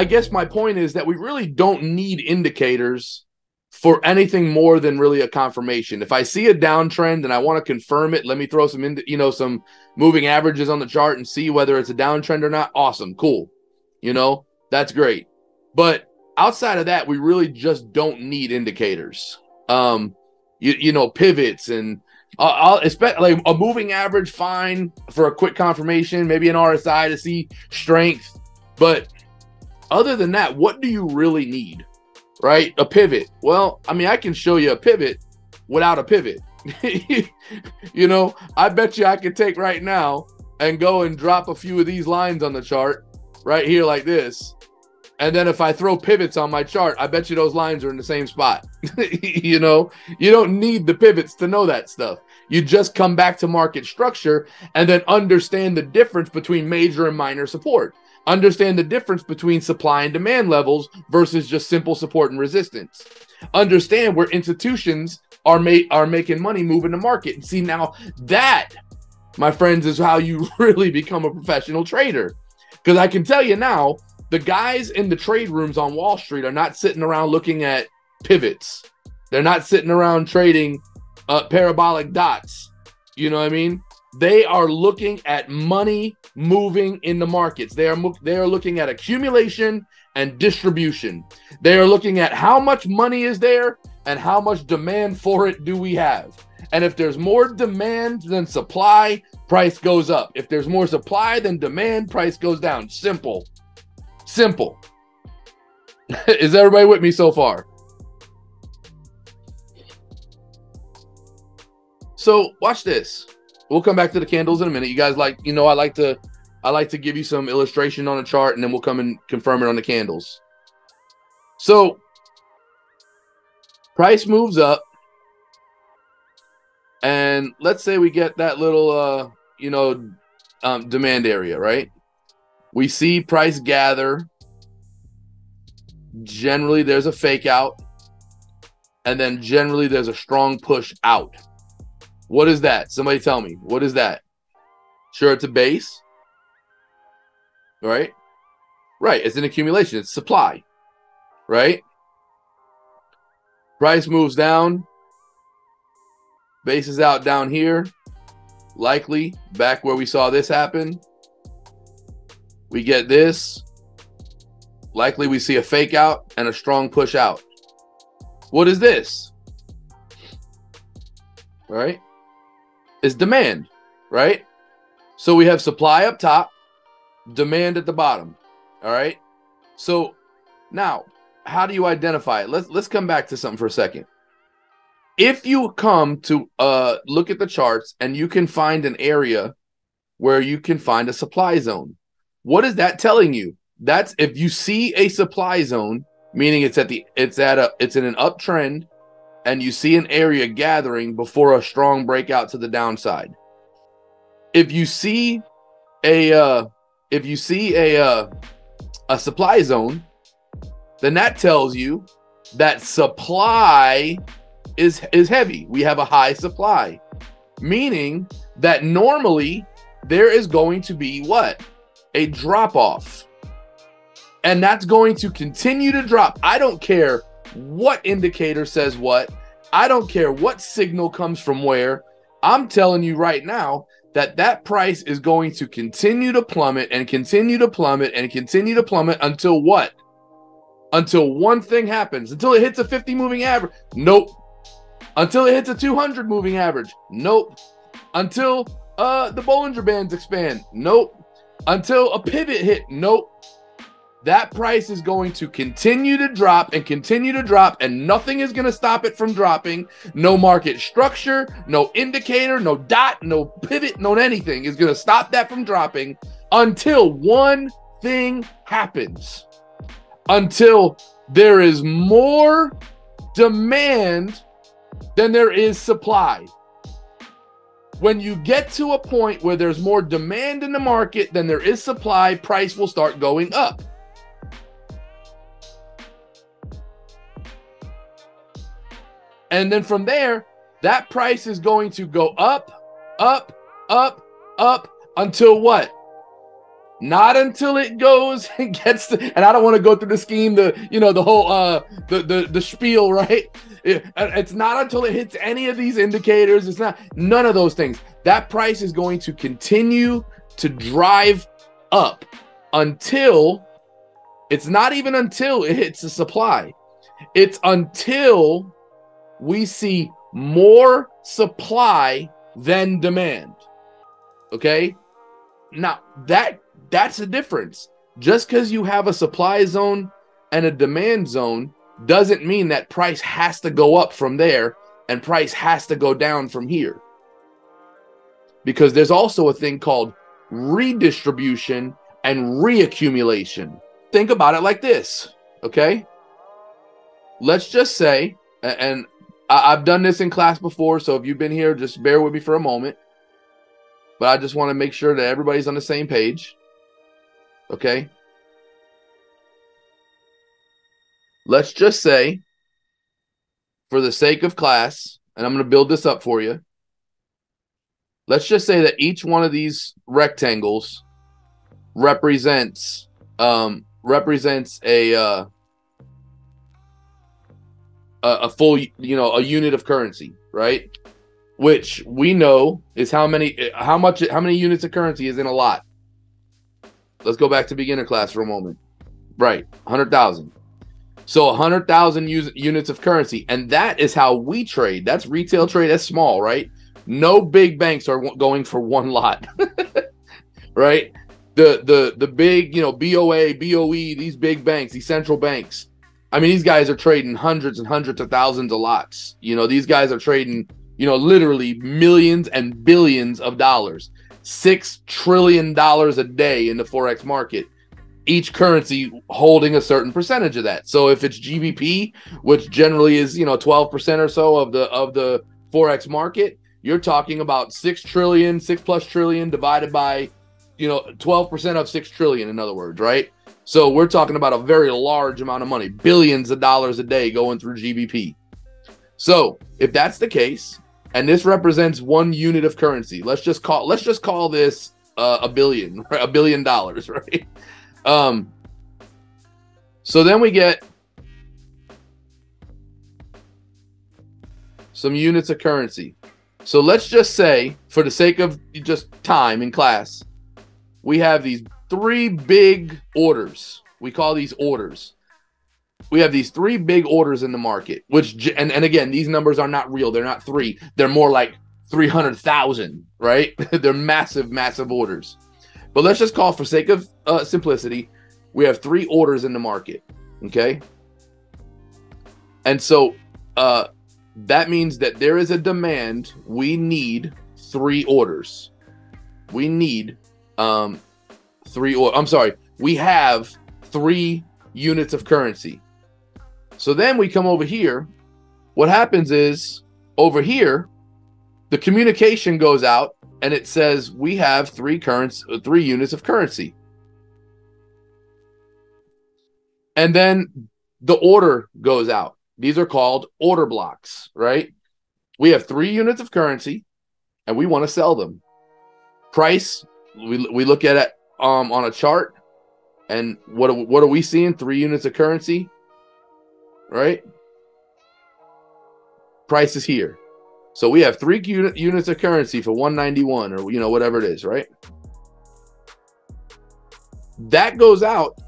I guess my point is that we really don't need indicators for anything more than really a confirmation. If I see a downtrend and I want to confirm it, let me throw some some moving averages on the chart and see whether it's a downtrend or not. Awesome, cool. That's great. But outside of that, we really just don't need indicators. Pivots and I'll expect like a moving average, fine for a quick confirmation, maybe an RSI to see strength. But other than that, what do you really need? Right? A pivot. Well, I mean, I can show you a pivot without a pivot. I bet you I could take right now and go and drop a few of these lines on the chart right here like this. And then if I throw pivots on my chart, I bet you those lines are in the same spot. You don't need the pivots to know that stuff. You just come back to market structure and then understand the difference between major and minor support. Understand the difference between supply and demand levels versus just simple support and resistance. Understand where institutions are making money moving the market. And see, now that, my friends, is how you really become a professional trader. Because I can tell you now, the guys in the trade rooms on Wall Street are not sitting around looking at pivots. They're not sitting around trading parabolic dots. You know what I mean? They are looking at money moving in the markets. They are looking at accumulation and distribution. They are looking at how much money is there and how much demand for it do we have. And if there's more demand than supply, price goes up. If there's more supply than demand, price goes down. Simple. Simple. Is everybody with me so far? So watch this. We'll come back to the candles in a minute. You guys I like to give you some illustration on a chart, and then we'll come and confirm it on the candles. So price moves up, and let's say we get that little demand area, right? We see price gather. Generally, there's a fake out, and then generally there's a strong push out. What is that? Somebody tell me. What is that? Sure, it's a base, right? Right, it's an accumulation. It's supply, right? Price moves down. Base is out down here. Likely back where we saw this happen. We get this. Likely we see a fake out and a strong push out. What is this? Right? It's demand, right? So we have supply up top, demand at the bottom. All right. So now, how do you identify it? Let's come back to something for a second. If you come to look at the charts and you can find an area where you can find a supply zone, what is that telling you? That's if you see a supply zone, meaning it's in an uptrend, and you see an area gathering before a strong breakout to the downside. If you see a supply zone, then that tells you that supply is heavy. We have a high supply, meaning that normally there is going to be what? A drop off. And that's going to continue to drop. I don't care what indicator says what. I don't care what signal comes from where. I'm telling you right now that price is going to continue to plummet and continue to plummet and continue to plummet until what? Until one thing happens. Until it hits a 50 moving average. Nope. Until it hits a 200 moving average. Nope. Until the Bollinger Bands expand. Nope. Until a pivot hit. Nope. That price is going to continue to drop and continue to drop, and nothing is going to stop it from dropping. No market structure, no indicator, no dot, no pivot, no anything is going to stop that from dropping until one thing happens. Until there is more demand than there is supply. When you get to a point where there's more demand in the market than there is supply, price will start going up. And then from there, that price is going to go up, up, up, up until what? Not until it goes and gets to, and I don't want to go through the scheme, the whole the spiel, right? It's not until it hits any of these indicators. It's not none of those things. That price is going to continue to drive up until it's not even until it hits the supply. It's until we see more supply than demand. Okay? Now that's the difference. Just because you have a supply zone and a demand zone doesn't mean that price has to go up from there and price has to go down from here. Because there's also a thing called redistribution and reaccumulation. Think about it like this, okay? Let's just say, and I've done this in class before, so if you've been here, just bear with me for a moment. But I just want to make sure that everybody's on the same page. Okay. Let's just say, for the sake of class, and I'm going to build this up for you. Let's just say that each one of these rectangles represents a full, a unit of currency, right? Which we know is how many units of currency is in a lot. Let's go back to beginner class for a moment. Right, 100,000. So 100,000 units of currency, and that is how we trade. That's retail trade. That's small, right? No big banks are going for one lot, right? The big, BOA, BOE, these big banks, these central banks. I mean, these guys are trading hundreds and hundreds of thousands of lots. These guys are trading, literally millions and billions of dollars. $6 trillion a day in the Forex market, each currency holding a certain percentage of that. So if it's GBP, which generally is, 12% or so of the Forex market, you're talking about 6 plus trillion divided by, 12% of 6 trillion, in other words, right? So we're talking about a very large amount of money, billions of dollars a day going through GBP. So if that's the case, and this represents one unit of currency, let's just call this a billion, right? $1 billion, right? So then we get some units of currency. So let's just say, for the sake of just time in class, we have these 3 big orders. We call these orders. We have these 3 big orders in the market, which, and again, these numbers are not real. They're not 3. They're more like 300,000, right? They're massive, massive orders. But let's just call, for sake of simplicity, we have 3 orders in the market, okay? And so that means that there is a demand. We need 3 orders. We need 3, or I'm sorry, we have 3 units of currency. So then we come over here. What happens is, over here, the communication goes out and it says we have 3 units of currency. And then the order goes out. These are called order blocks, right? We have 3 units of currency and we want to sell them. Price, we look at it on a chart, and what are we seeing? 3 units of currency, right? Price is here. So we have 3 units of currency for 191, or whatever it is, right? That goes out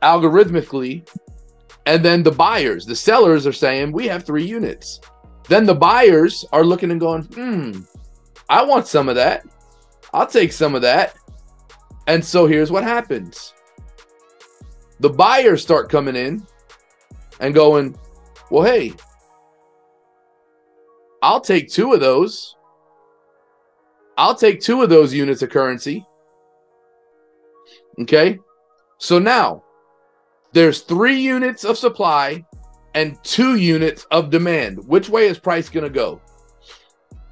algorithmically, and then the buyers, the sellers, are saying we have 3 units. Then the buyers are looking and going, I want some of that. I'll take some of that. And so here's what happens. The buyers start coming in and going, well, hey, I'll take 2 of those. I'll take 2 of those units of currency. Okay. So now there's 3 units of supply and 2 units of demand. Which way is price going to go?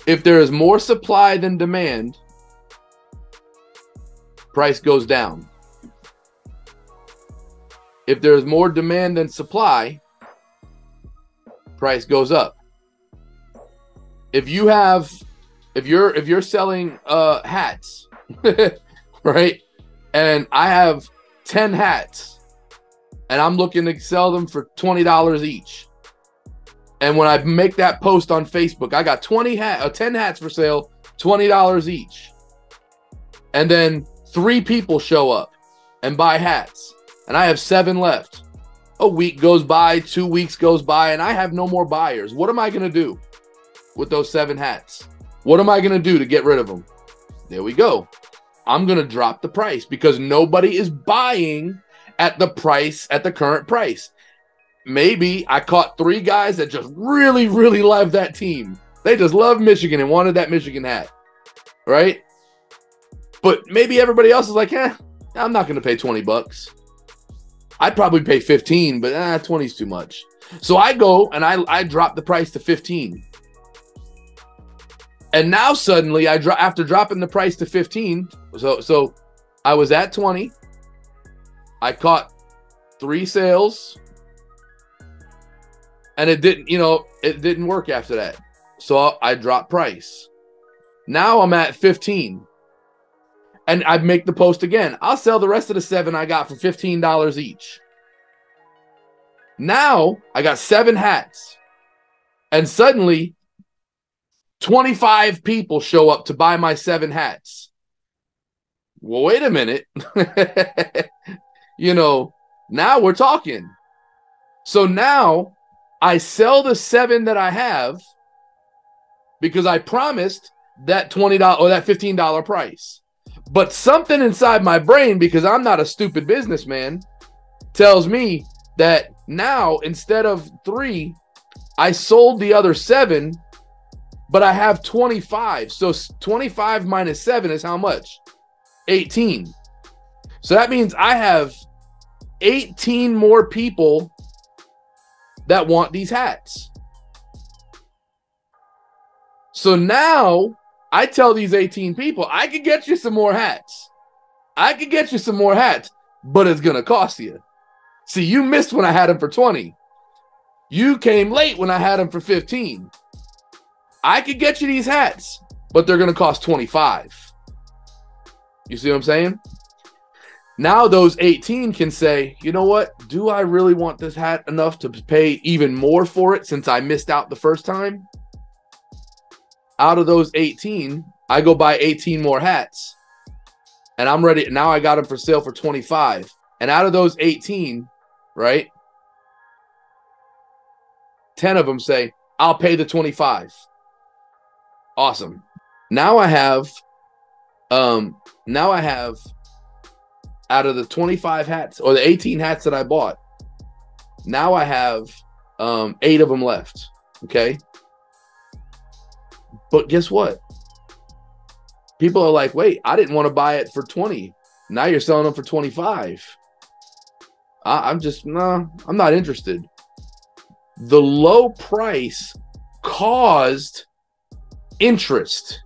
If there is more supply than demand, price goes down. If there's more demand than supply, price goes up. If you're selling hats, right? and I have 10 hats, and I'm looking to sell them for $20 each. And when I make that post on Facebook, I got 10 hats for sale, $20 each. And then 3 people show up and buy hats, and I have 7 left. A week goes by, 2 weeks goes by, and I have no more buyers. What am I going to do with those 7 hats? What am I going to do to get rid of them? There we go. I'm going to drop the price because nobody is buying at the price, at the current price. Maybe I caught 3 guys that just really, really love that team. They just love Michigan and wanted that Michigan hat, right? But maybe everybody else is like, I'm not going to pay 20 bucks. I'd probably pay 15, but 20 is too much. So I go and I drop the price to 15. And now suddenly after dropping the price to 15, so I was at 20. I caught 3 sales. And it didn't work after that. So I dropped price. Now I'm at 15. And I make the post again. I'll sell the rest of the 7 I got for $15 each. Now I got 7 hats. And suddenly 25 people show up to buy my 7 hats. Well, wait a minute. Now we're talking. So now I sell the 7 that I have because I promised that $20 or that $15 price. But something inside my brain, because I'm not a stupid businessman, tells me that now instead of 3, I sold the other 7, but I have 25. So 25 minus 7 is how much? 18. So that means I have 18 more people that want these hats. So now I tell these 18 people, I could get you some more hats. I could get you some more hats, but it's going to cost you. See, you missed when I had them for 20. You came late when I had them for 15. I could get you these hats, but they're going to cost 25. You see what I'm saying? Now those 18 can say, you know what? Do I really want this hat enough to pay even more for it since I missed out the first time? Out of those 18, I go buy 18 more hats. And I'm ready. Now I got them for sale for 25. And out of those 18, right? 10 of them say, I'll pay the 25. Awesome. Now I have out of the 25 hats or the 18 hats that I bought, now I have 8 of them left. Okay. But guess what? People are like, wait, I didn't want to buy it for 20. Now you're selling them for 25. I'm not interested. The low price caused interest.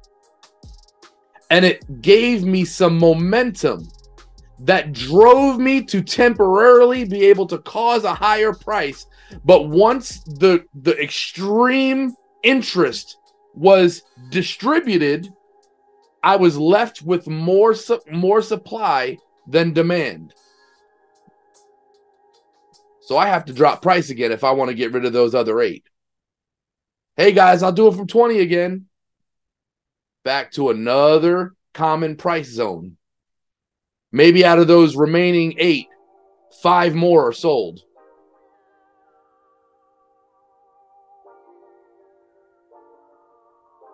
And it gave me some momentum that drove me to temporarily be able to cause a higher price. But once the extreme interest was distributed, I was left with more supply than demand. So I have to drop price again if I want to get rid of those other 8. Hey guys, I'll do it from 20 again. Back to another common price zone. Maybe out of those remaining 8, 5 more are sold.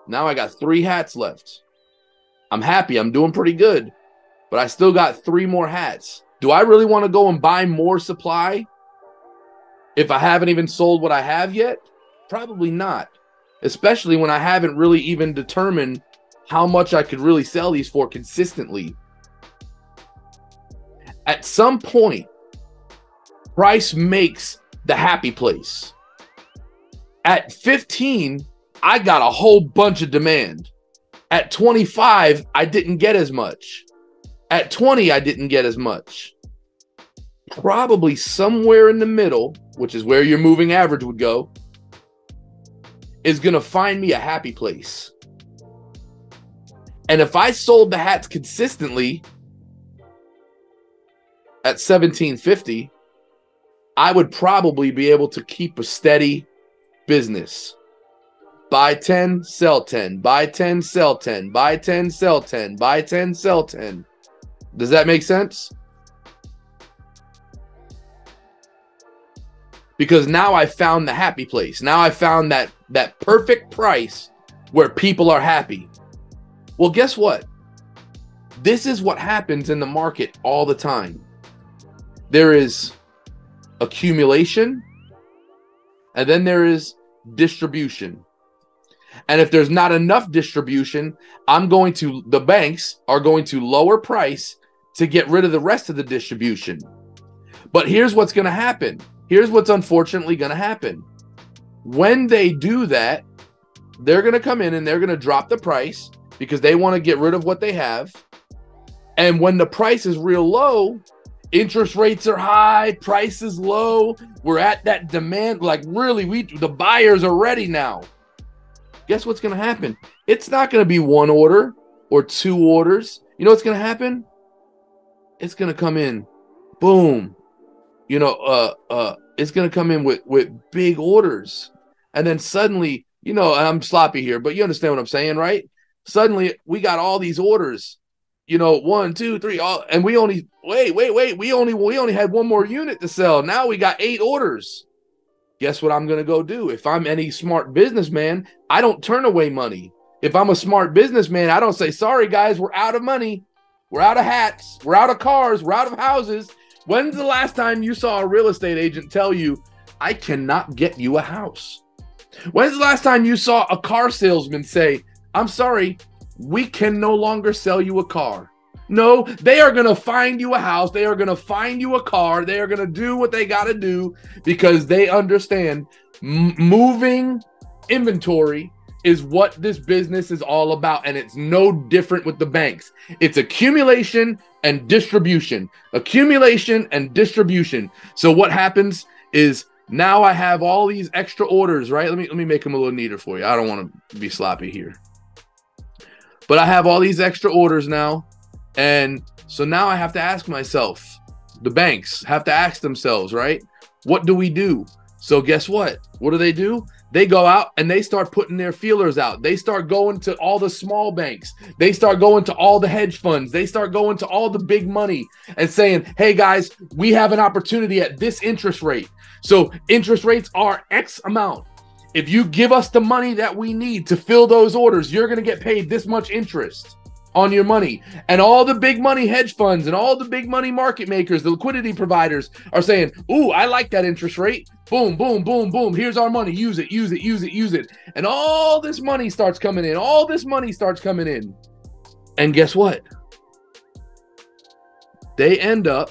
Now I got 3 hats left. I'm happy. I'm doing pretty good. But I still got 3 more hats. Do I really want to go and buy more supply if I haven't even sold what I have yet? Probably not. Especially when I haven't really even determined how much I could really sell these for consistently. At some point, price makes the happy place. At 15, I got a whole bunch of demand. At 25, I didn't get as much. At 20, I didn't get as much. Probably somewhere in the middle, which is where your moving average would go, is going to find me a happy place. And if I sold the hats consistently, at 1750, I would probably be able to keep a steady business. Buy 10, sell 10, buy 10, sell 10, buy 10, sell 10, buy 10, sell 10. Does that make sense? Because now I found the happy place. Now I found that perfect price where people are happy. Well, guess what? This is what happens in the market all the time. There is accumulation, and then there is distribution. And if there's not enough distribution, the banks are going to lower price to get rid of the rest of the distribution. But here's what's going to happen. Here's what's unfortunately going to happen. When they do that, they're going to come in and they're going to drop the price because they want to get rid of what they have. And when the price is real low, interest rates are high, price is low, we're at that demand, like really, the buyers are ready now. Guess what's going to happen? It's not going to be one order or two orders. You know what's going to happen? It's going to come in, boom. It's going to come in with big orders. And then suddenly, and I'm sloppy here, but you understand what I'm saying, right? Suddenly we got all these orders, 1, 2, 3, all, and we only, wait. We only had one more unit to sell. Now we got 8 orders. Guess what I'm going to go do? If I'm any smart businessman, I don't turn away money. If I'm a smart businessman, I don't say, sorry, guys, we're out of money. We're out of hats. We're out of cars. We're out of houses. When's the last time you saw a real estate agent tell you, I cannot get you a house? When's the last time you saw a car salesman say, I'm sorry, we can no longer sell you a car? No, they are going to find you a house. They are going to find you a car. They are going to do what they got to do because they understand moving inventory is what this business is all about. And it's no different with the banks. It's accumulation and distribution. Accumulation and distribution. So what happens is now I have all these extra orders, right? Let me make them a little neater for you. I don't want to be sloppy here. But I have all these extra orders now. And so now I have to ask myself, the banks have to ask themselves, right? What do we do? So guess what? What do? They go out and they start putting their feelers out. They start going to all the small banks. They start going to all the hedge funds. They start going to all the big money and saying, hey guys, we have an opportunity at this interest rate. So interest rates are X amount. If you give us the money that we need to fill those orders, you're going to get paid this much interest on your money. And all the big money hedge funds and all the big money market makers, the liquidity providers are saying, ooh, I like that interest rate. Boom, boom, boom, boom. Here's our money. Use it, use it, use it, use it. And all this money starts coming in. All this money starts coming in. And guess what? They end up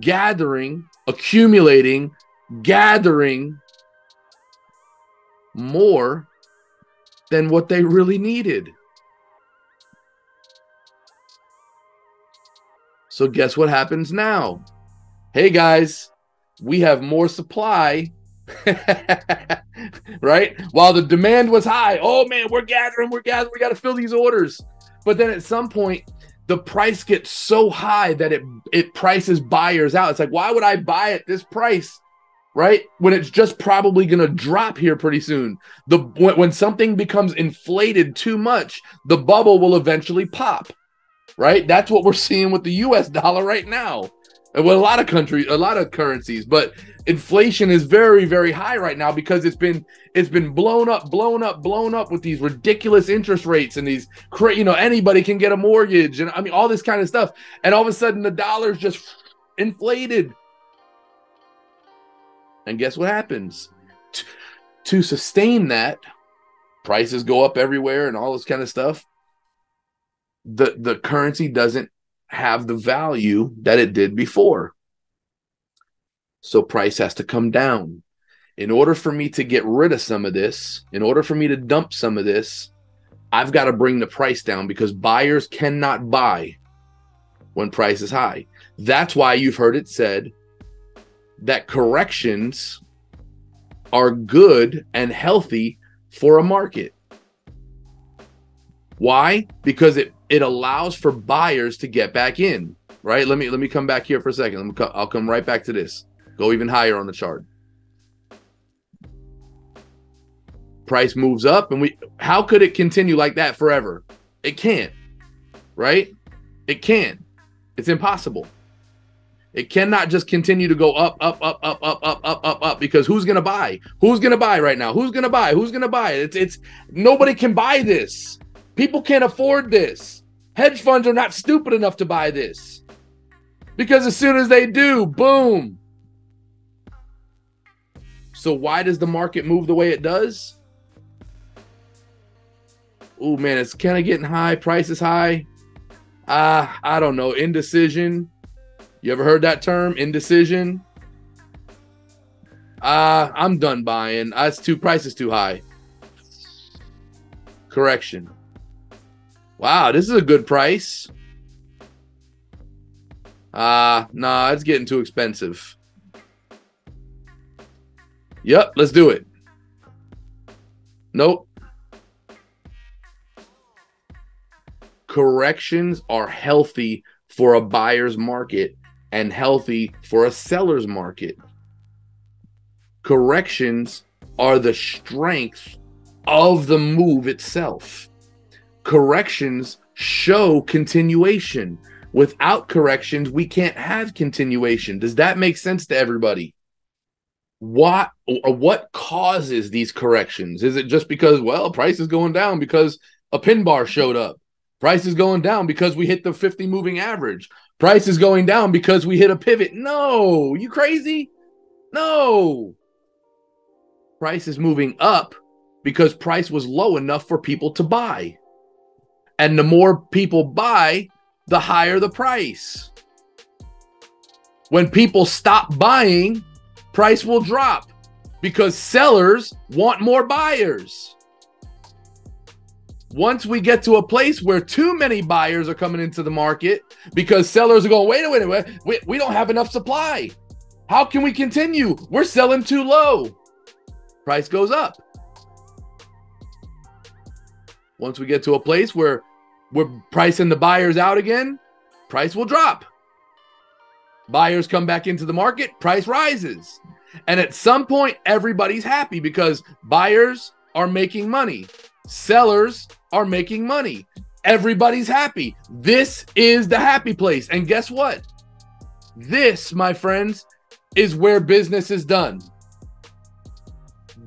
gathering, accumulating, gathering more than what they really needed. So guess what happens now? Hey guys, we have more supply, right? While the demand was high, oh man, we're gathering, we got to fill these orders. But then at some point, the price gets so high that it prices buyers out. It's like, why would I buy at this price, right? When it's just probably going to drop here pretty soon. When something becomes inflated too much, the bubble will eventually pop. Right? That's what we're seeing with the US dollar right now. And with a lot of currencies, but inflation is very, very high right now because it's been blown up with these ridiculous interest rates and these, anybody can get a mortgage and I mean all this kind of stuff. And all of a sudden the dollar's just inflated. And guess what happens? To sustain that, prices go up everywhere and all this kind of stuff. The currency doesn't have the value that it did before. So price has to come down. In order for me to get rid of some of this, in order for me to dump some of this, I've got to bring the price down because buyers cannot buy when price is high. That's why you've heard it said that corrections are good and healthy for a market. Why? Because it allows for buyers to get back in. right? Let me come back here for a second. I'll come right back to this. Go even higher on the chart. Price moves up, and how could it continue like that forever? It can't, right? It can't. It's impossible. It cannot just continue to go up, up, up, up, up, up, up, up, up, because who's gonna buy? Who's gonna buy right now? Who's gonna buy? Who's gonna buy? It's nobody can buy this. People can't afford this. Hedge funds are not stupid enough to buy this, because as soon as they do, boom. So why does the market move the way it does? Oh man, it's kind of getting high. Price is high. I don't know. Indecision. You ever heard that term? Indecision. I'm done buying. Price is too high. Correction. Wow, this is a good price. Nah, it's getting too expensive. Yep, let's do it. Nope. Corrections are healthy for a buyer's market and healthy for a seller's market. Corrections are the strength of the move itself. Corrections show continuation. Without corrections, we can't have continuation. Does that make sense to everybody? What causes these corrections? Is it just because, well, price is going down because a pin bar showed up? Price is going down because we hit the 50 moving average. Price is going down because we hit a pivot. No, you crazy? No. Price is moving up because price was low enough for people to buy. And the more people buy, the higher the price. When people stop buying, price will drop because sellers want more buyers. Once we get to a place where too many buyers are coming into the market because sellers are going, wait, we don't have enough supply. How can we continue? We're selling too low. Price goes up. Once we get to a place where we're pricing the buyers out again, price will drop. Buyers come back into the market, price rises. And at some point, everybody's happy because buyers are making money. Sellers are making money. Everybody's happy. This is the happy place. And guess what? This, my friends, is where business is done.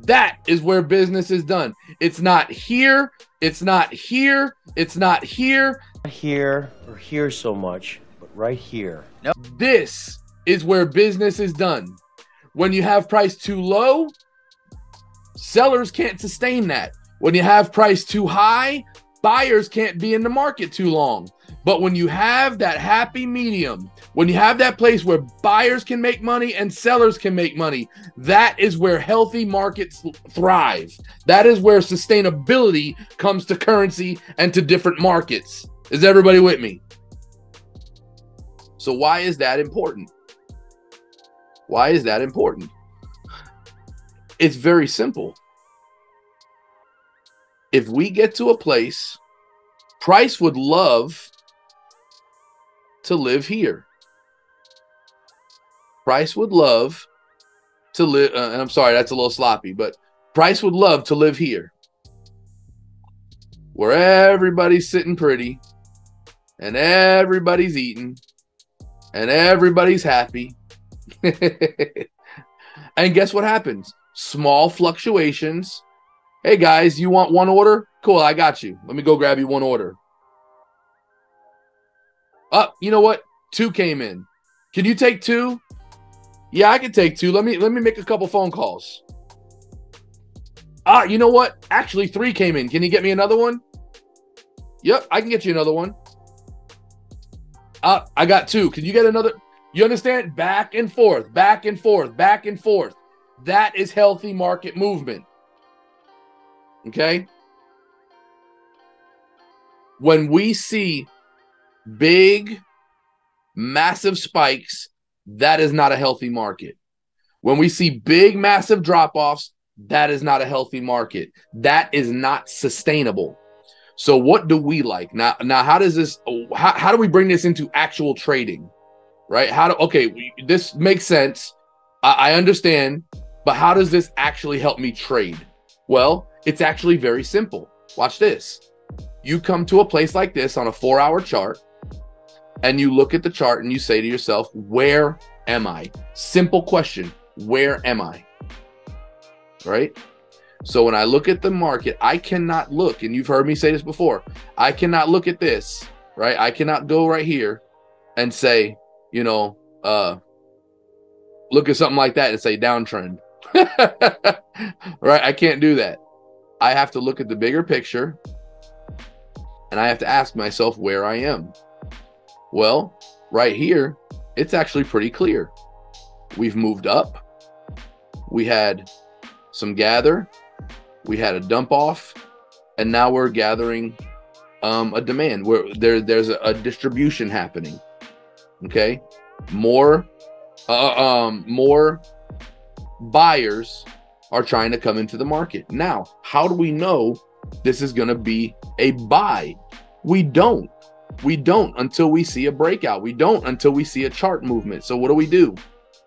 That is where business is done. It's not here. It's not here. It's not here. Not here or here so much, but right here. Nope. This is where business is done. When you have price too low, sellers can't sustain that. When you have price too high, buyers can't be in the market too long. But when you have that happy medium, when you have that place where buyers can make money and sellers can make money, that is where healthy markets thrive. That is where sustainability comes to currency and to different markets. Is everybody with me? So why is that important? Why is that important? It's very simple. If we get to a place, price would love to live here. Price would love to live, and I'm sorry, that's a little sloppy, but price would love to live here, where everybody's sitting pretty, and everybody's eating, and everybody's happy. And guess what happens? Small fluctuations. Hey guys, you want one order? Cool, I got you. Let me go grab you one order. You know what? 2 came in. Can you take 2? Yeah, I can take 2. Let me make a couple phone calls. You know what? Actually, 3 came in. Can you get me another one? Yep, I can get you another one. I got 2. Can you get another? You understand? Back and forth, back and forth, back and forth. That is healthy market movement. Okay? When we see big, massive spikes, that is not a healthy market. When we see big, massive drop-offs, that is not a healthy market. That is not sustainable. So what do we like now? How does this? How do we bring this into actual trading? Right? This makes sense. I understand, but how does this actually help me trade? Well, it's actually very simple. Watch this. You come to a place like this on a 4-hour chart, and you look at the chart and you say to yourself, where am I? Simple question. Where am I? Right? So when I look at the market, I cannot look, and you've heard me say this before, I cannot look at this, right? I cannot go right here and say, you know, look at something like that and say downtrend. Right? I can't do that. I have to look at the bigger picture, and I have to ask myself where I am. Well, right here, it's actually pretty clear. We've moved up. We had some gather. We had a dump off, and now we're gathering a demand where there's a distribution happening. Okay, more buyers are trying to come into the market. Now, how do we know this is going to be a buy? We don't until we see a breakout. We don't until we see a chart movement. So what do?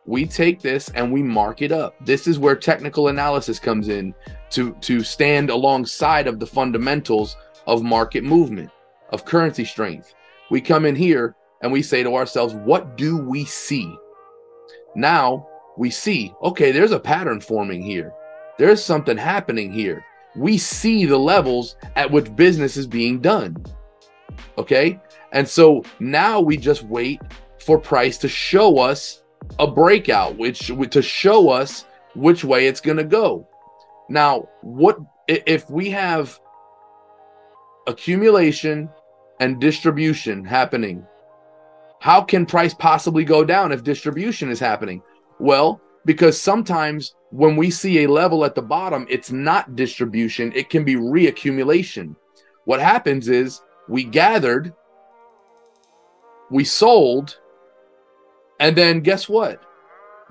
We take this and we mark it up. This is where technical analysis comes in to stand alongside of the fundamentals of market movement, of currency strength. We come in here and we say to ourselves, what do we see? Now we see, okay, there's a pattern forming here. There's something happening here. We see the levels at which business is being done. Okay. And so now we just wait for price to show us a breakout, to show us which way it's going to go. Now, what if we have accumulation and distribution happening? How can price possibly go down if distribution is happening? Well, because sometimes when we see a level at the bottom, it's not distribution. It can be reaccumulation. What happens is we gathered, we sold, and then guess what?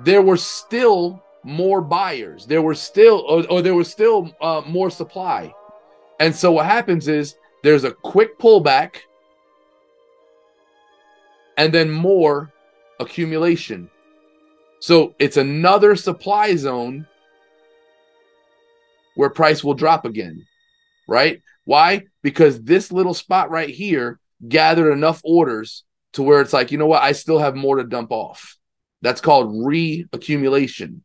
There were still more buyers. There were still, there was still more supply. And so what happens is there's a quick pullback and then more accumulation. So it's another supply zone where price will drop again, right? Why? Because this little spot right here gathered enough orders to where it's like, you know what? I still have more to dump off. That's called reaccumulation.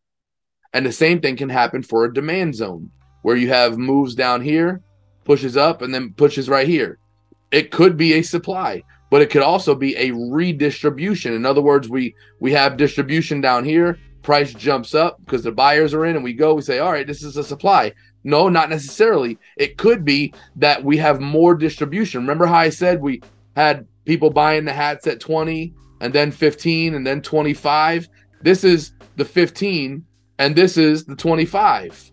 And the same thing can happen for a demand zone where you have moves down here, pushes up, and then pushes right here. It could be a supply, but it could also be a redistribution. In other words, we have distribution down here, price jumps up because the buyers are in, and we say, all right, this is a supply. No, not necessarily. It could be that we have more distribution. Remember how I said we had people buying the hats at 20 and then 15 and then 25? This is the 15 and this is the 25.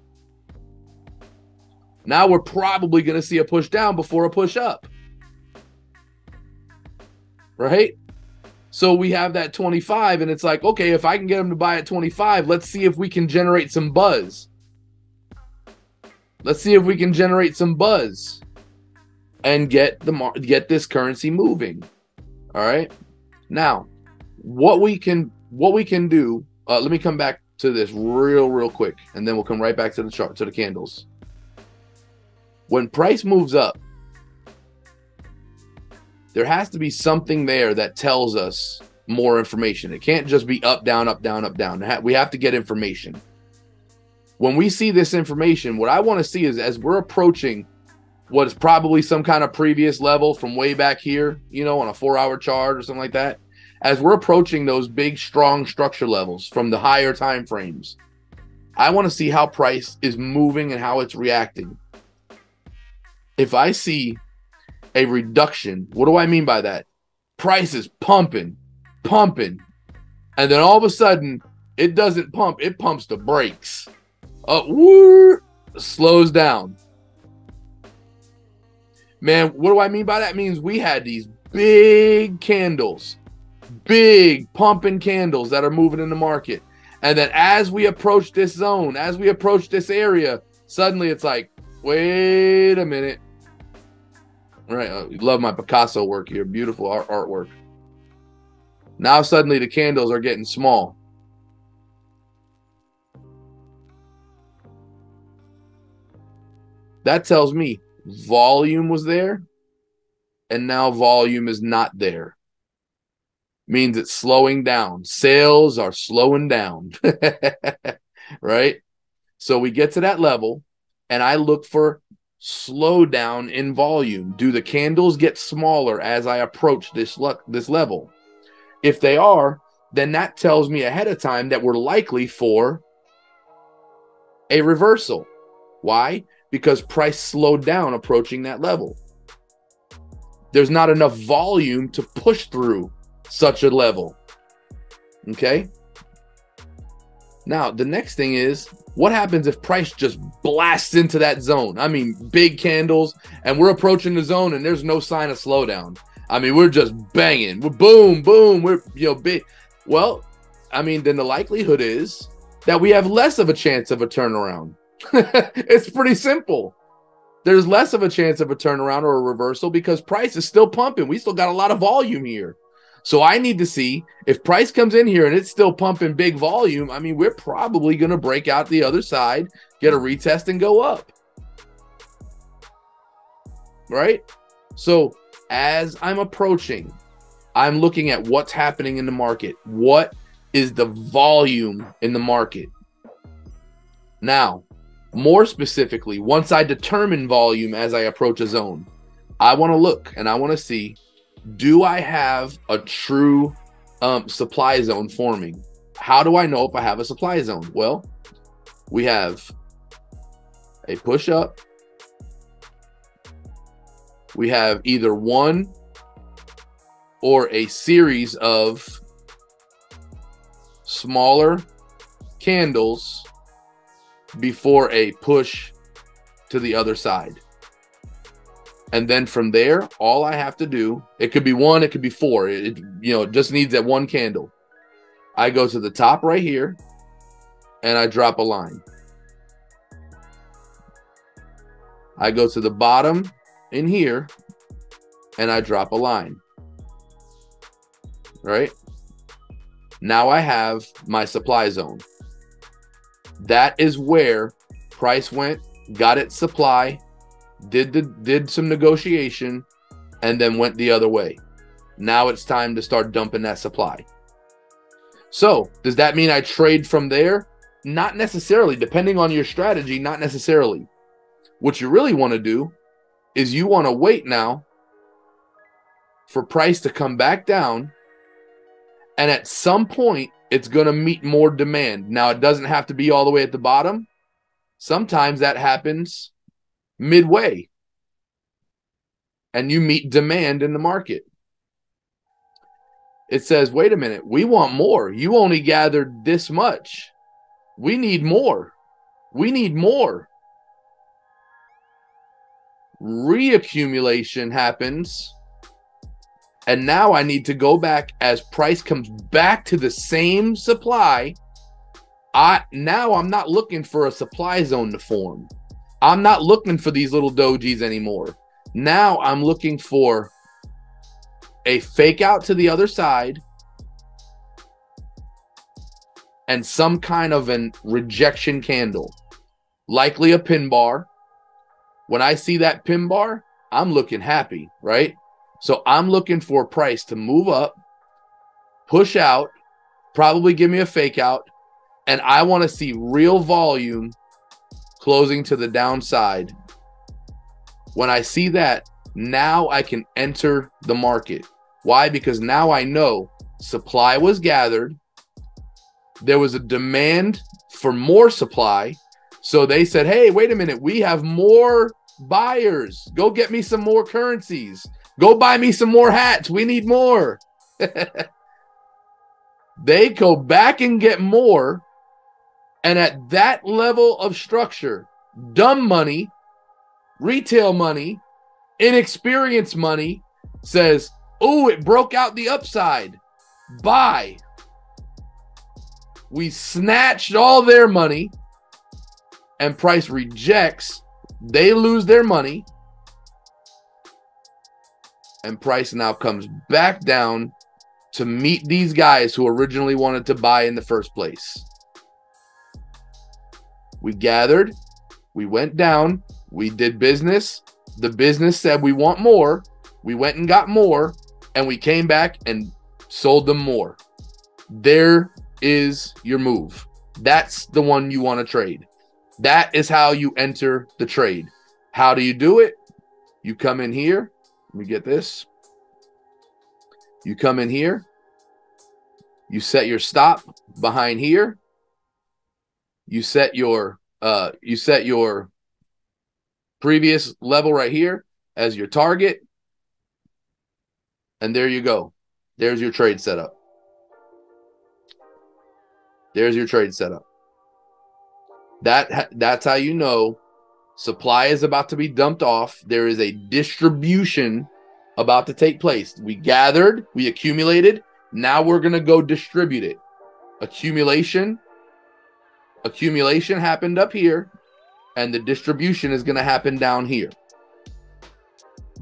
Now we're probably going to see a push down before a push up. Right? So we have that 25 and it's like, okay, if I can get them to buy at 25, let's see if we can generate some buzz. Let's see if we can generate some buzz and get this currency moving. All right. Now, what we can do, let me come back to this real quick, and then we'll come right back to the chart, to the candles. When price moves up, there has to be something there that tells us more information. It can't just be up, down, up, down, up, down. We have to get information. When we see this information, what I want to see is as we're approaching what is probably some kind of previous level from way back here, you know, on a 4-hour chart or something like that, as we're approaching those big, strong structure levels from the higher time frames, I want to see how price is moving and how it's reacting. If I see a reduction, what do I mean by that? Price is pumping, and then all of a sudden, it doesn't pump, it pumps the brakes. Slows down. Man, what do I mean by that? It means we had these big candles, big pumping candles that are moving in the market. And then as we approach this zone, as we approach this area, suddenly it's like, wait a minute. Right. Love my Picasso work here. Beautiful artwork. Now suddenly the candles are getting small. That tells me volume was there, and now volume is not there. Means it's slowing down. Sales are slowing down. Right? So we get to that level, and I look for slowdown in volume. Do the candles get smaller as I approach this level? If they are, then that tells me ahead of time that we're likely for a reversal. Why? Because price slowed down approaching that level. There's not enough volume to push through such a level. Okay? Now, the next thing is, what happens if price just blasts into that zone? I mean, big candles, and we're approaching the zone, and there's no sign of slowdown. I mean, we're just banging. We're boom, boom. We're, big. Well, I mean, then the likelihood is that we have less of a chance of a turnaround. It's pretty simple. There's less of a chance of a turnaround or a reversal because price is still pumping. We still got a lot of volume here. So I need to see if price comes in here and it's still pumping big volume. I mean, we're probably going to break out the other side, get a retest, and go up. Right? So as I'm approaching, I'm looking at what's happening in the market. What is the volume in the market? Now, more specifically, once I determine volume as I approach a zone, I want to look and I want to see, do I have a true supply zone forming? How do I know if I have a supply zone? Well, we have a push up. We have either one or a series of smaller candles before a push to the other side. And then from there, all I have to do, it could be one, it could be four. It just needs that one candle. I go to the top right here and I drop a line. I go to the bottom in here and I drop a line. Right? Now I have my supply zone. That is where price went, got its supply, did some negotiation, and then went the other way. Now it's time to start dumping that supply. So does that mean I trade from there? Not necessarily. Depending on your strategy, not necessarily. What you really want to do is you want to wait now for price to come back down, and at some point it's going to meet more demand. Now, it doesn't have to be all the way at the bottom. Sometimes that happens midway, and you meet demand in the market. It says, wait a minute, we want more. You only gathered this much. We need more. We need more. Reaccumulation happens. And now I need to go back as price comes back to the same supply. Now I'm not looking for a supply zone to form. I'm not looking for these little dojis anymore. Now I'm looking for a fake out to the other side and some kind of an rejection candle, likely a pin bar. When I see that pin bar, I'm looking happy, right? So I'm looking for price to move up, push out, probably give me a fake out, and I want to see real volume closing to the downside. When I see that, now I can enter the market. Why? Because now I know supply was gathered. There was a demand for more supply. So they said, hey, wait a minute, we have more buyers. Go get me some more currencies. Go buy me some more hats. We need more. They go back and get more. And at that level of structure, dumb money, retail money, inexperienced money says, oh, it broke out the upside. Buy. We snatched all their money, and price rejects. They lose their money. and price now comes back down to meet these guys who originally wanted to buy in the first place. We gathered, we went down, we did business. The business said we want more. We went and got more, and we came back and sold them more. There is your move. That's the one you want to trade. That is how you enter the trade. How do you do it? You come in here. Let me get this. You come in here. You set your stop behind here. You set your previous level right here as your target. And there you go. There's your trade setup. There's your trade setup. That's how you know supply is about to be dumped off. There is a distribution about to take place. We gathered, we accumulated. Now we're going to go distribute it. Accumulation happened up here, and the distribution is going to happen down here.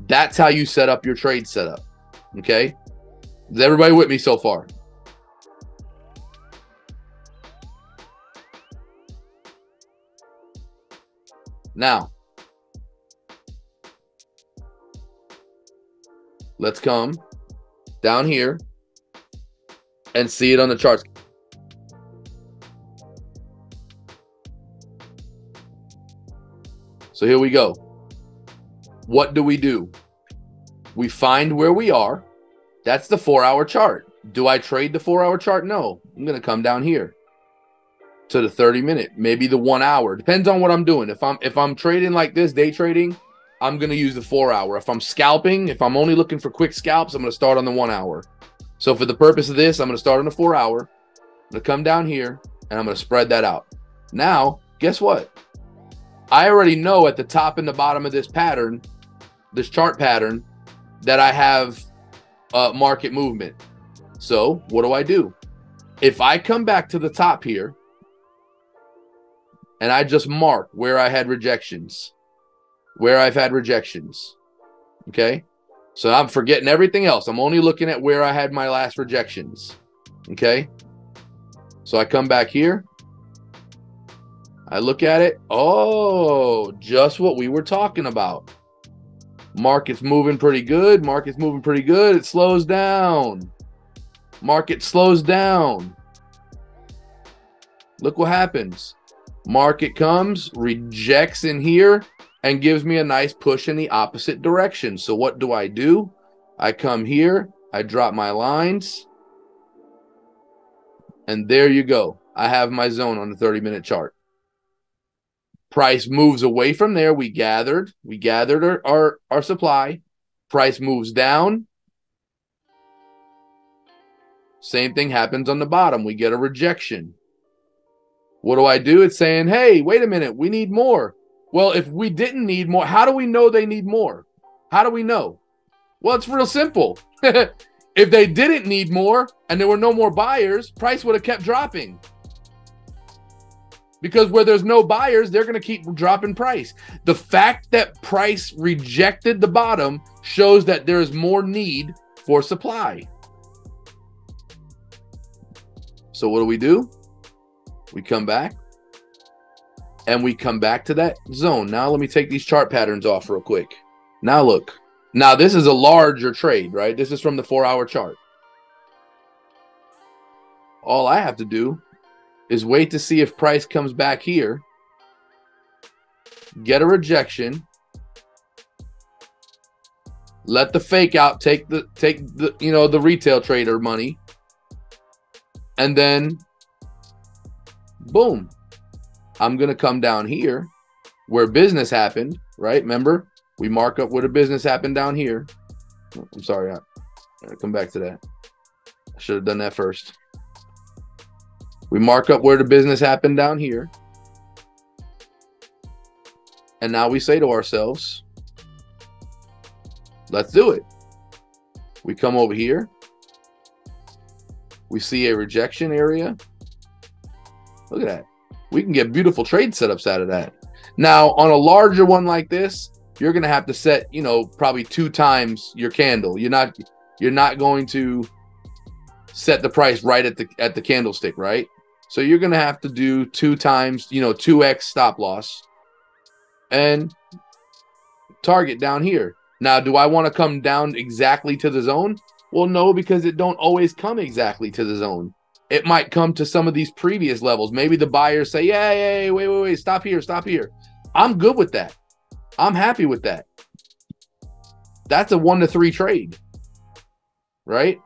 That's how you set up your trade setup. Okay? Is everybody with me so far? Now, let's come down here and see it on the charts. So here we go. What do? We find where we are. That's the 4-hour chart. Do I trade the 4-hour chart? No. I'm going to come down here to the 30-minute, maybe the 1 hour. Depends on what I'm doing. If I'm trading like this, day trading, I'm going to use the 4-hour. If I'm scalping, if I'm only looking for quick scalps, I'm going to start on the 1 hour. So for the purpose of this, I'm going to start on the 4-hour. I'm going to come down here, and I'm going to spread that out. Now, guess what? I already know at the top and the bottom of this pattern, this chart pattern, that I have market movement. So what do? If I come back to the top here, and I just mark where I had rejections, where I've had rejections, okay? So I'm forgetting everything else. I'm only looking at where I had my last rejections, okay? So I come back here. I look at it. Oh, just what we were talking about. Market's moving pretty good. Market's moving pretty good. It slows down. Market slows down. Look what happens. Market comes, rejects in here, and gives me a nice push in the opposite direction. So what do? I come here, I drop my lines, and there you go. I have my zone on the 30-minute chart. Price moves away from there. We gathered our supply. Price moves down. Same thing happens on the bottom. We get a rejection. What do? It's saying, hey, wait a minute, we need more. Well, if we didn't need more, how do we know they need more? How do we know? Well, it's real simple. If they didn't need more and there were no more buyers, price would have kept dropping. Because where there's no buyers, they're going to keep dropping price. The fact that price rejected the bottom shows that there is more need for supply. So what do? We come back, and we come back to that zone. Now let me take these chart patterns off real quick. Now look. Now this is a larger trade, right? This is from the 4-hour chart. All I have to do is wait to see if price comes back here, get a rejection, let the fake out take the the retail trader money, and then boom, I'm going to come down here where business happened, right? Remember, we mark up where the business happened down here. I'm sorry. I'll come back to that. I should have done that first. We mark up where the business happened down here. And now we say to ourselves, let's do it. We come over here. We see a rejection area. Look at that. We can get beautiful trade setups out of that. Now, on a larger one like this, you're going to have to set, you know, probably 2 times your candle. You're not going to set the price right at the candlestick, right? So you're going to have to do 2 times, you know, 2x stop loss and target down here. Now, do I want to come down exactly to the zone? Well, no, because it don't always come exactly to the zone. It might come to some of these previous levels. Maybe the buyers say, yeah, wait, stop here, stop here. I'm good with that. I'm happy with that. That's a 1 to 3 trade, right?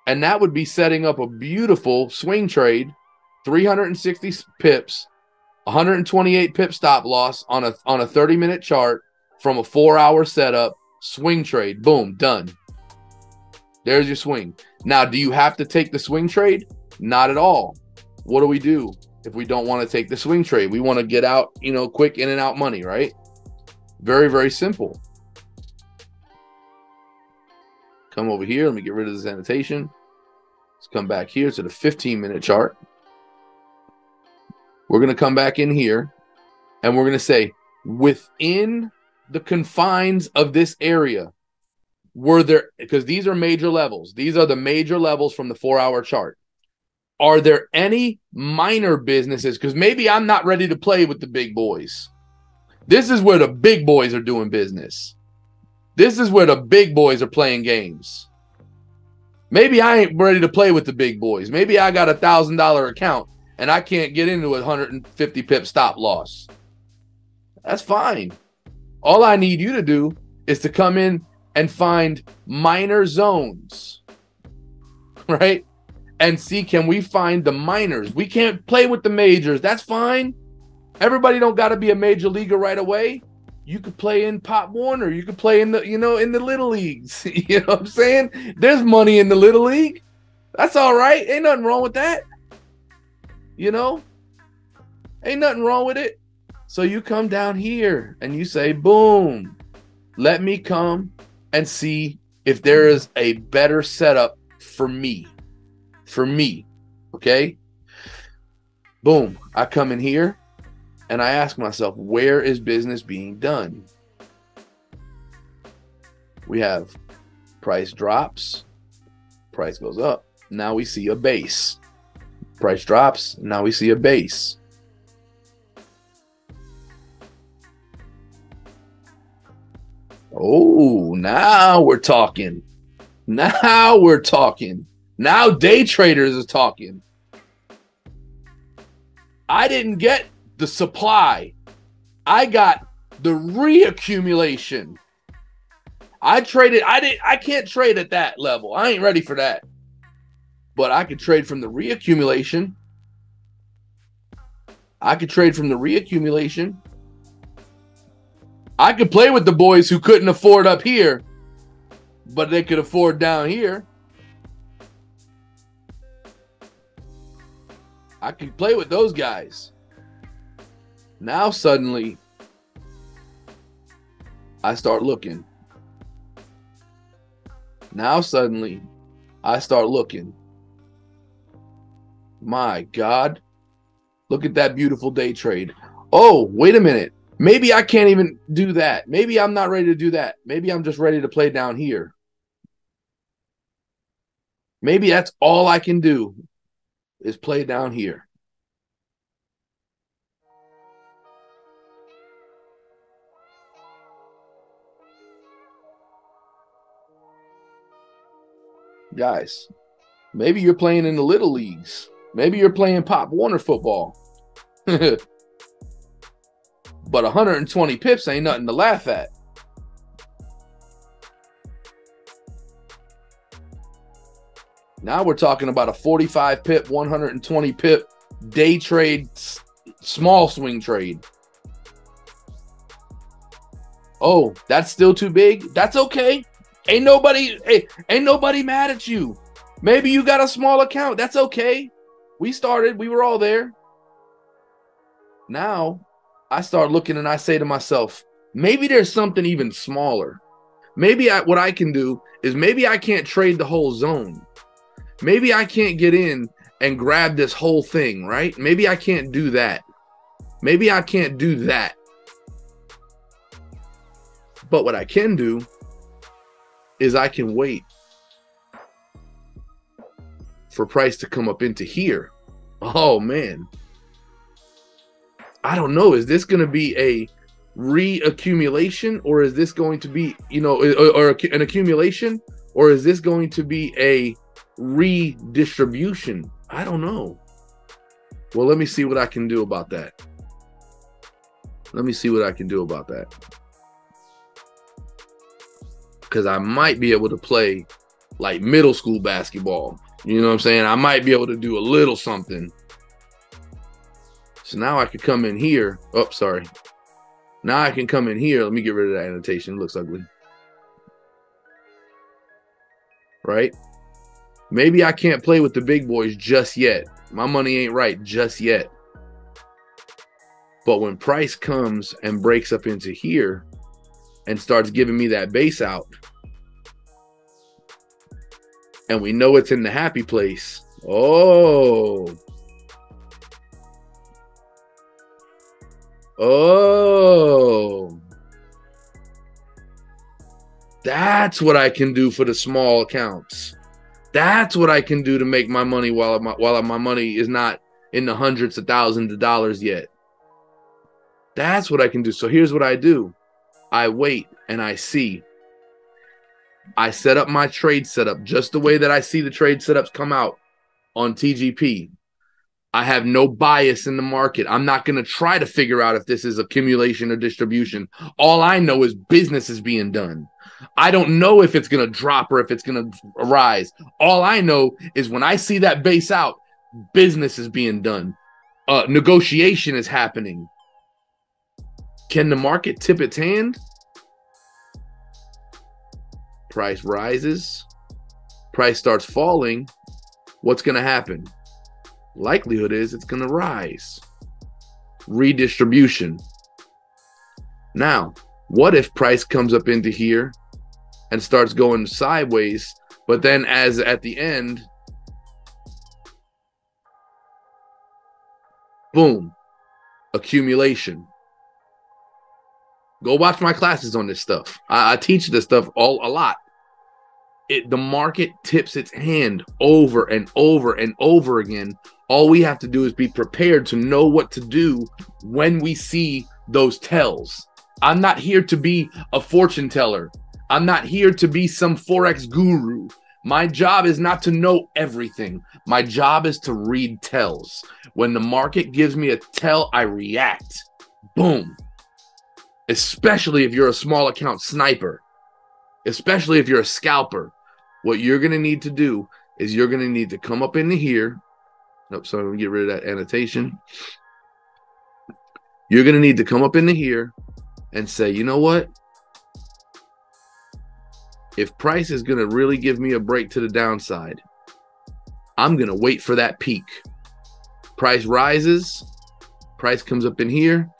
And that would be setting up a beautiful swing trade, 360 pips, 128 pip stop loss on a 30-minute chart from a 4-hour setup, swing trade. Boom, done. There's your swing. Now, do you have to take the swing trade? Not at all. What do we do if we don't want to take the swing trade? We want to get out, you know, quick in and out money, right? Very, very simple. Come over here. Let me get rid of this annotation. Let's come back here to the 15-minute chart. We're going to come back in here and we're going to say, within the confines of this area, were there, because these are major levels. These are the major levels from the 4-hour chart. Are there any minor businesses? Because maybe I'm not ready to play with the big boys. This is where the big boys are doing business. This is where the big boys are playing games. Maybe I ain't ready to play with the big boys. Maybe I got a $1,000 account and I can't get into a 150 pip stop loss. That's fine. All I need you to do is to come in and find minor zones, right? And see, can we find the minors? We can't play with the majors. That's fine. Everybody don't got to be a major leaguer right away. You could play in Pop Warner. You could play in the, you know, in the little leagues. You know what I'm saying? There's money in the little league. That's all right. Ain't nothing wrong with that. You know, ain't nothing wrong with it. So you come down here and you say, boom, let me come and see if there is a better setup for me. For me, okay? Boom, I come in here and I ask myself, where is business being done? We have price drops, price goes up. Now we see a base. Price drops, now we see a base. Oh, now we're talking. Now we're talking. Now day traders are talking. I didn't get the supply. I got the reaccumulation. I can't trade at that level. I ain't ready for that. But I could trade from the reaccumulation. I could trade from the reaccumulation. I could play with the boys who couldn't afford up here, but they could afford down here. I could play with those guys. Now suddenly, I start looking. Now suddenly, I start looking. My God. Look at that beautiful day trade. Oh, wait a minute. Maybe I can't even do that. Maybe I'm not ready to do that. Maybe I'm just ready to play down here. Maybe that's all I can do is play down here. Guys, maybe you're playing in the little leagues. Maybe you're playing Pop Warner football. But 120 pips ain't nothing to laugh at. Now we're talking about a 45 pip, 120 pip day trade, small swing trade. Oh, that's still too big? That's okay. Ain't nobody mad at you. Maybe you got a small account. That's okay. We started. We were all there. Now I start looking and I say to myself, maybe there's something even smaller. Maybe what I can do is maybe I can't trade the whole zone. Maybe I can't get in and grab this whole thing, right? Maybe I can't do that. Maybe I can't do that. But what I can do is I can wait for price to come up into here. Oh man, I don't know. Is this going to be a reaccumulation, or is this going to be, you know, or an accumulation, or is this going to be a redistribution? I don't know. Well, let me see what I can do about that. Let me see what I can do about that. Because I might be able to play like middle school basketball. You know what I'm saying? I might be able to do a little something. So now I could come in here. Oh, sorry. Now I can come in here. Let me get rid of that annotation. It looks ugly. Right? Maybe I can't play with the big boys just yet. My money ain't right just yet. But when price comes and breaks up into here and starts giving me that base out, and we know it's in the happy place. Oh. Oh. That's what I can do for the small accounts. That's what I can do to make my money while my money is not in the hundreds of thousands of dollars yet. That's what I can do. So here's what I do. I wait and I see. I set up my trade setup just the way that I see the trade setups come out on TGP. I have no bias in the market. I'm not going to try to figure out if this is accumulation or distribution. All I know is business is being done. I don't know if it's going to drop or if it's going to rise. All I know is when I see that base out, business is being done. Negotiation is happening. Can the market tip its hand? Price rises. Price starts falling. What's going to happen? Likelihood is it's going to rise. Redistribution. Now, what if price comes up into here and starts going sideways, but then as at the end, boom, accumulation. Go watch my classes on this stuff. I teach this stuff a lot. The market tips its hand over and over and over again. All we have to do is be prepared to know what to do when we see those tells. I'm not here to be a fortune teller. I'm not here to be some Forex guru. My job is not to know everything. My job is to read tells. When the market gives me a tell, I react. Boom. Especially if you're a small account sniper. Especially if you're a scalper. What you're going to need to do is you're going to need to come up into here. Nope, so I'm going to get rid of that annotation. You're going to need to come up into here and say, you know what? If price is going to really give me a break to the downside, I'm going to wait for that peak. Price rises. Price comes up in here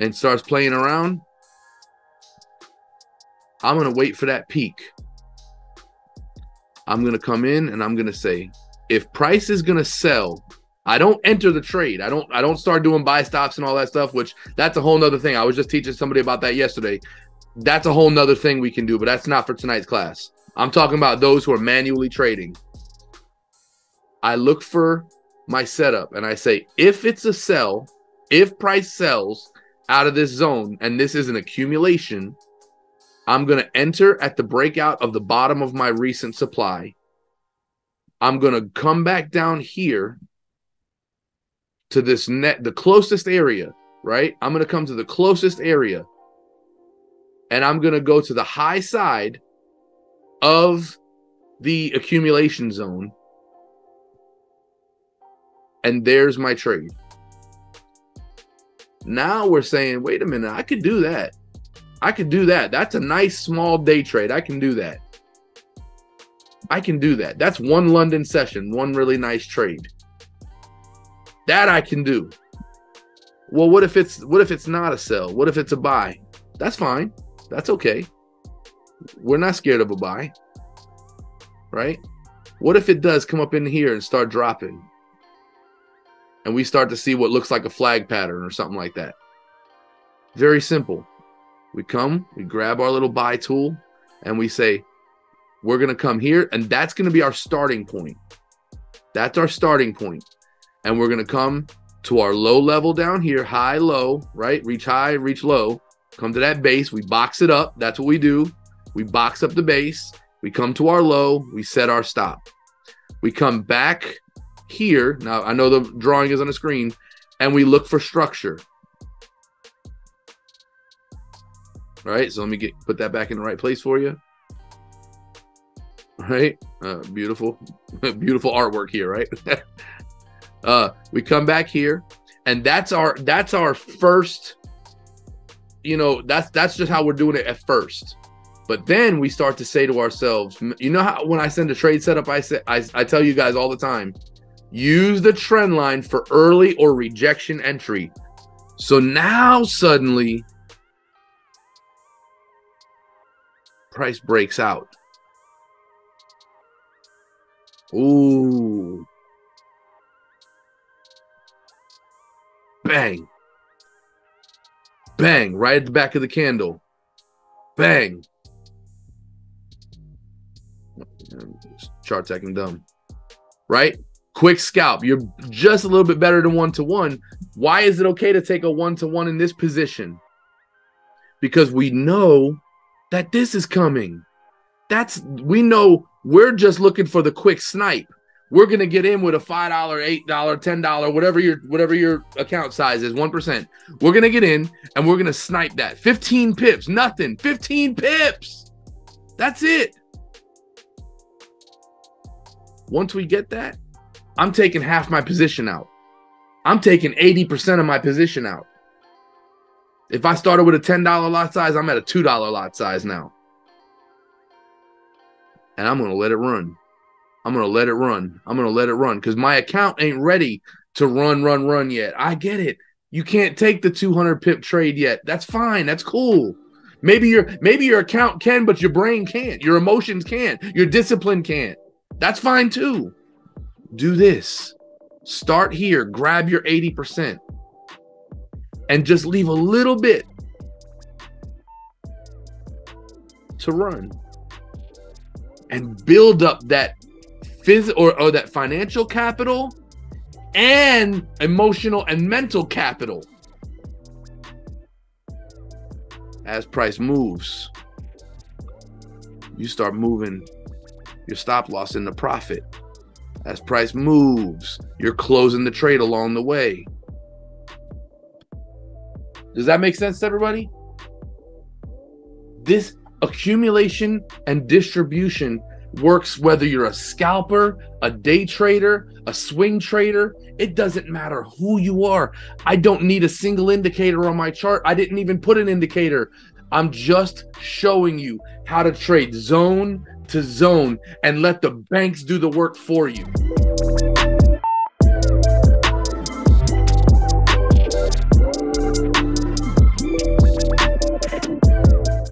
and starts playing around. I'm going to wait for that peak. I'm going to come in and I'm going to say, if price is going to sell, I don't enter the trade. I don't start doing buy stops and all that stuff, which that's a whole nother thing. I was just teaching somebody about that yesterday. That's a whole nother thing we can do, but that's not for tonight's class. I'm talking about those who are manually trading. I look for my setup and I say, if it's a sell, if price sells out of this zone, and this is an accumulation, I'm going to enter at the breakout of the bottom of my recent supply. I'm going to come back down here to this the closest area, right? I'm going to come to the closest area. And I'm going to go to the high side of the accumulation zone. And there's my trade. Now we're saying, wait a minute, I could do that. I could do that. That's a nice small day trade. I can do that. I can do that. That's one London session, one really nice trade. That I can do. Well, what if it's not a sell? What if it's a buy? That's fine. That's okay. We're not scared of a buy. Right? What if it does come up in here and start dropping? And we start to see what looks like a flag pattern or something like that. Very simple. We come, we grab our little buy tool, and we say, we're going to come here, and that's going to be our starting point. That's our starting point. And we're going to come to our low level down here, high, low, right? Reach high, reach low. Come to that base. We box it up. That's what we do. We box up the base. We come to our low. We set our stop. We come back here. Now, I know the drawing is on the screen, and we look for structure. All right, so let me put that back in the right place for you. All right, beautiful, beautiful artwork here, right? We come back here, and that's our first. You know, that's just how we're doing it at first. But then we start to say to ourselves, you know how when I send a trade setup, I tell you guys all the time, use the trend line for early or rejection entry. So now suddenly, price breaks out. Ooh. Bang. Bang. Right at the back of the candle. Bang. Chart's acting dumb. Right? Quick scalp. You're just a little bit better than 1-to-1. Why is it okay to take a 1-to-1 in this position? Because we know that this is coming. We know we're just looking for the quick snipe. We're going to get in with a $5, $8, $10, whatever your account size is, 1%. We're going to get in and we're going to snipe that. 15 pips, nothing. 15 pips. That's it. Once we get that, I'm taking half my position out. I'm taking 80% of my position out. If I started with a $10 lot size, I'm at a $2 lot size now. And I'm going to let it run. I'm going to let it run. I'm going to let it run because my account ain't ready to run yet. I get it. You can't take the 200 pip trade yet. That's fine. That's cool. Maybe your account can, but your brain can't. Your emotions can't. Your discipline can't. That's fine too. Do this. Start here. Grab your 80%. And just leave a little bit to run. And build up that or that financial capital and emotional and mental capital. As price moves, you start moving your stop loss into profit. As price moves, you're closing the trade along the way. Does that make sense to everybody? This accumulation and distribution works whether you're a scalper, a day trader, a swing trader. It doesn't matter who you are. I don't need a single indicator on my chart. I didn't even put an indicator. I'm just showing you how to trade zone to zone and let the banks do the work for you.